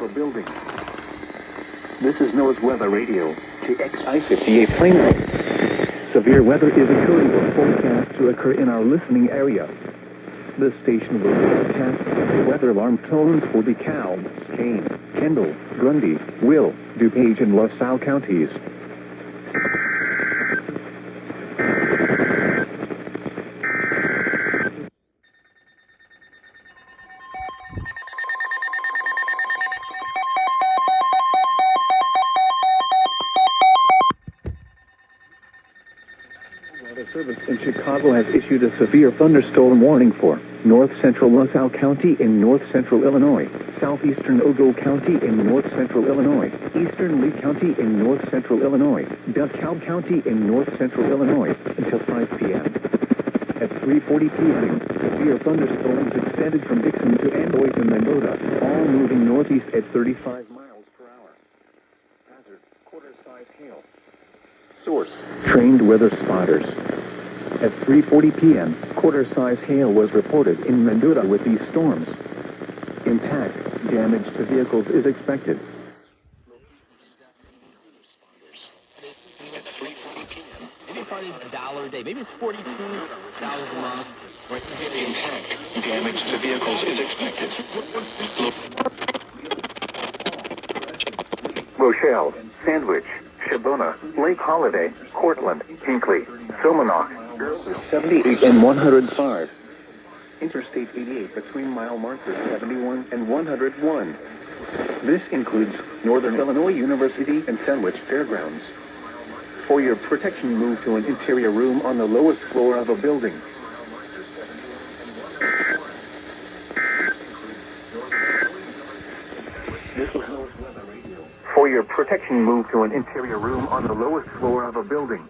of a building. This is NOAA's weather radio to XI-58 Plano. Severe weather is occurring or forecast to occur in our listening area. The station will broadcast weather alarm tones for DeKalb, Kane, Kendall, Grundy, Will, DuPage, and LaSalle counties. Weather Service in Chicago has issued a severe thunderstorm warning for north central LaSalle County in north central Illinois, southeastern Ogle County in north central Illinois, eastern Lee County in north central Illinois, DeKalb County in north central Illinois until 5 p.m. At 3:40 p.m., severe thunderstorms extended from Dixon to Amboy to Mendota, all moving northeast at 35 miles per hour. Hazard, quarter-size hail. Source, trained weather spotters. At 3:40 p.m., quarter-size hail was reported in Mendota with these storms. Intact, damage to vehicles is expected. Maybe part is $1 a day. Maybe it's $42 a month. Intact, damage to vehicles is expected. Rochelle, Sandwich, Shabona, Lake Holiday, Cortland, Hinkley, Silmanock, 78 and 105. Interstate 88 between mile markers 71 and 101. This includes Northern Illinois University and Sandwich Fairgrounds. For your protection, move to an interior room on the lowest floor of a building. For your protection, move to an interior room on the lowest floor of a building.